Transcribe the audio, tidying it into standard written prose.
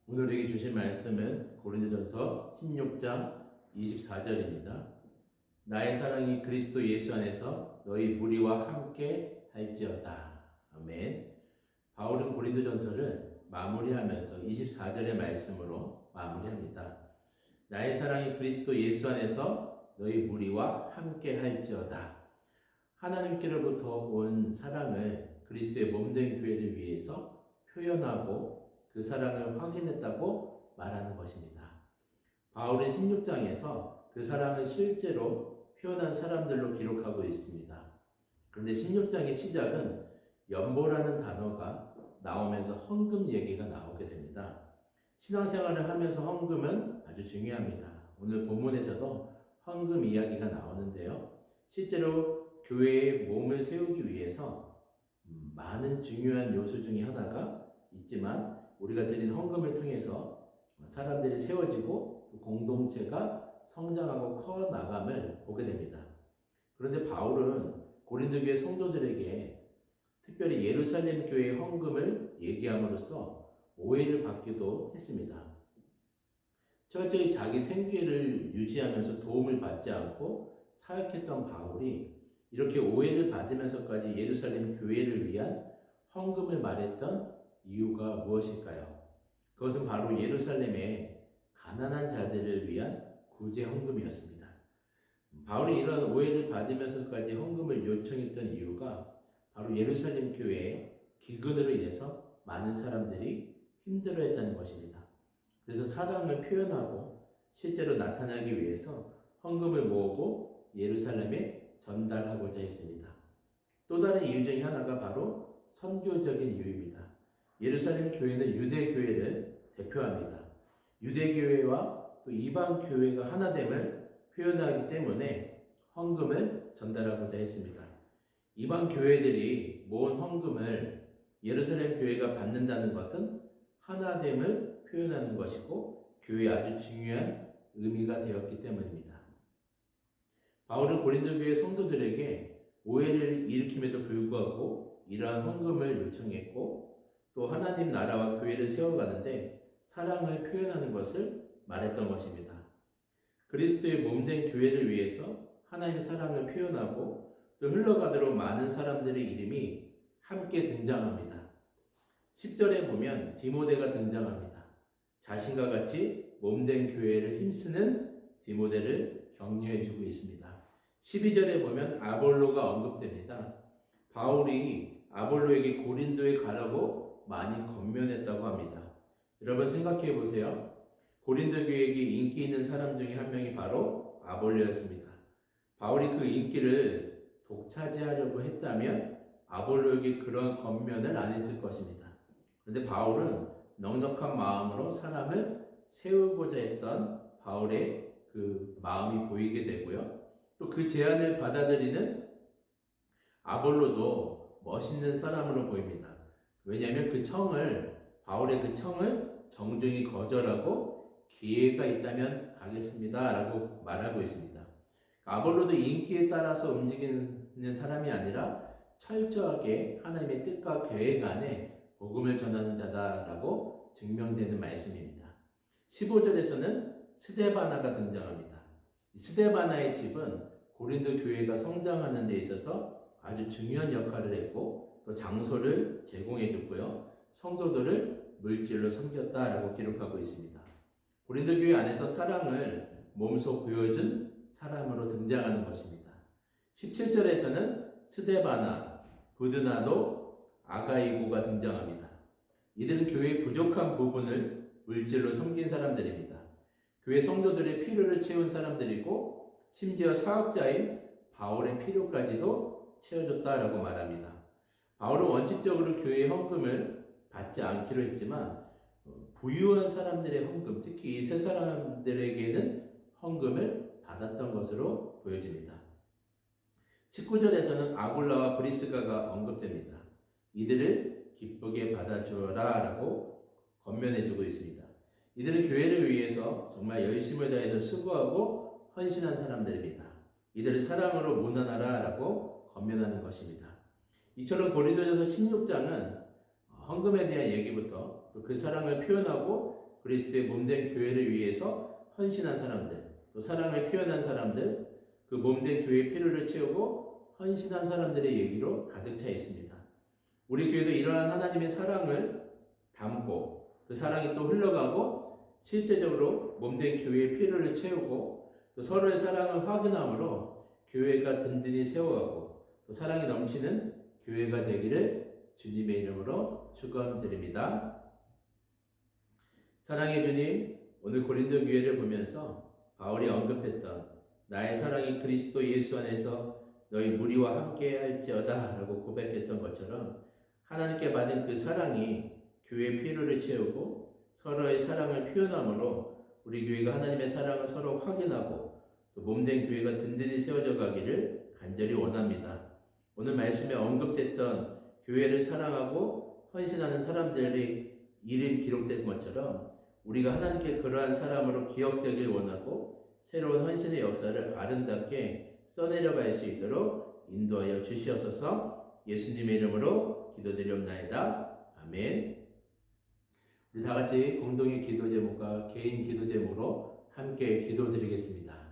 오늘 우리에게 주신 말씀은 고린도전서 16장 24절입니다. 나의 사랑이 그리스도 예수 안에서 너희 무리와 함께 할지어다. 아멘. 바울은 고린도전서를 마무리하면서 24절의 말씀으로 마무리합니다. 나의 사랑이 그리스도 예수 안에서 너희 무리와 함께 할지어다. 하나님께로부터 온 사랑을 그리스도의 몸된 교회를 위해서 표현하고 그 사랑을 확인했다고 말하는 것입니다. 바울은 16장에서 그 사랑을 실제로 표현한 사람들로 기록하고 있습니다. 그런데 16장의 시작은 연보라는 단어가 나오면서 헌금 얘기가 나오게 됩니다. 신앙생활을 하면서 헌금은 아주 중요합니다. 오늘 본문에서도 헌금 이야기가 나오는데요. 실제로 교회의 몸을 세우기 위해서 많은 중요한 요소 중에 하나가 있지만 우리가 드린 헌금을 통해서 사람들이 세워지고 공동체가 성장하고 커 나감을 보게 됩니다. 그런데 바울은 고린도 교회 성도들에게 특별히 예루살렘 교회의 헌금을 얘기함으로써 오해를 받기도 했습니다. 철저히 자기 생계를 유지하면서 도움을 받지 않고 사역했던 바울이 이렇게 오해를 받으면서까지 예루살렘 교회를 위한 헌금을 말했던 이유가 무엇일까요? 그것은 바로 예루살렘의 가난한 자들을 위한 구제 헌금이었습니다. 바울이 이런 오해를 받으면서까지 헌금을 요청했던 이유가 바로 예루살렘 교회의 기근으로 인해서 많은 사람들이 힘들어했다는 것입니다. 그래서 사랑을 표현하고 실제로 나타나기 위해서 헌금을 모으고 예루살렘에 전달하고자 했습니다. 또 다른 이유 중에 하나가 바로 선교적인 이유입니다. 예루살렘 교회는 유대 교회를 대표합니다. 유대 교회와 또 이방 교회가 하나됨을 표현하기 때문에 헌금을 전달하고자 했습니다. 이방 교회들이 모은 헌금을 예루살렘 교회가 받는다는 것은 하나됨을 표현하는 것이고 교회에 아주 중요한 의미가 되었기 때문입니다. 바울은 고린도 교회 성도들에게 오해를 일으킴에도 불구하고 이러한 헌금을 요청했고 또 하나님 나라와 교회를 세워가는데 사랑을 표현하는 것을 말했던 것입니다. 그리스도의 몸된 교회를 위해서 하나님의 사랑을 표현하고 또 흘러가도록 많은 사람들의 이름이 함께 등장합니다. 10절에 보면 디모데가 등장합니다. 자신과 같이 몸된 교회를 힘쓰는 디모데를 격려해주고 있습니다. 12절에 보면 아볼로가 언급됩니다. 바울이 아볼로에게 고린도에 가라고 많이 권면했다고 합니다. 여러분 생각해 보세요. 고린도 교회에게 인기 있는 사람 중에 한 명이 바로 아볼로였습니다. 바울이 그 인기를 독차지하려고 했다면 아볼로에게 그런 권면을 안 했을 것입니다. 그런데 바울은 넉넉한 마음으로 사람을 세우고자 했던 바울의 그 마음이 보이게 되고요. 또 그 제안을 받아들이는 아볼로도 멋있는 사람으로 보입니다. 왜냐하면 바울의 그 청을 정중히 거절하고 기회가 있다면 가겠습니다 라고 말하고 있습니다. 아볼로도 인기에 따라서 움직이는 사람이 아니라 철저하게 하나님의 뜻과 계획 안에 복음을 전하는 자다라고 증명되는 말씀입니다. 15절에서는 스데바나가 등장합니다. 스데바나의 집은 고린도 교회가 성장하는 데 있어서 아주 중요한 역할을 했고 또 장소를 제공해 줬고요. 성도들을 물질로 섬겼다라고 기록하고 있습니다. 고린도 교회 안에서 사랑을 몸소 보여준 사람으로 등장하는 것입니다. 17절에서는 스데바나, 부드나도, 아가이고가 등장합니다. 이들은 교회의 부족한 부분을 물질로 섬긴 사람들입니다. 교회 성도들의 필요를 채운 사람들이고 심지어 사역자인 바울의 필요까지도 채워줬다라고 말합니다. 바울은 원칙적으로 교회의 헌금을 받지 않기로 했지만 부유한 사람들의 헌금, 특히 이 세 사람들에게는 헌금을 받았던 것으로 보여집니다. 19절에서는 아굴라와 브리스가가 언급됩니다. 이들을 기쁘게 받아주어라 라고 권면해주고 있습니다. 이들은 교회를 위해서 정말 열심을 다해서 수고하고 헌신한 사람들입니다. 이들을 사랑으로 문안하라 라고 권면하는 것입니다. 이처럼 고린도전서 16장은 헌금에 대한 얘기부터 또 그 사랑을 표현하고 그리스도의 몸된 교회를 위해서 헌신한 사람들, 또 사랑을 표현한 사람들, 그 몸된 교회의 필요를 채우고 헌신한 사람들의 얘기로 가득 차 있습니다. 우리 교회도 이러한 하나님의 사랑을 담고 그 사랑이 또 흘러가고 실제적으로 몸된 교회의 필요를 채우고 또 서로의 사랑을 확인함으로 교회가 든든히 세워가고 또 사랑이 넘치는 교회가 되기를 주님의 이름으로 축원드립니다. 사랑의 주님, 오늘 고린도 교회를 보면서 바울이 언급했던 나의 사랑이 그리스도 예수 안에서 너희 무리와 함께 할지어다 라고 고백했던 것처럼 하나님께 받은 그 사랑이 교회의 필요를 채우고 서로의 사랑을 표현함으로 우리 교회가 하나님의 사랑을 서로 확인하고 또 몸된 교회가 든든히 세워져 가기를 간절히 원합니다. 오늘 말씀에 언급됐던 교회를 사랑하고 헌신하는 사람들의 이름 기록된 것처럼 우리가 하나님께 그러한 사람으로 기억되길 원하고 새로운 헌신의 역사를 아름답게 써내려갈 수 있도록 인도하여 주시옵소서. 예수님의 이름으로 기도드리옵나이다. 아멘. 우리 다 같이 공동의 기도 제목과 개인 기도 제목으로 함께 기도드리겠습니다.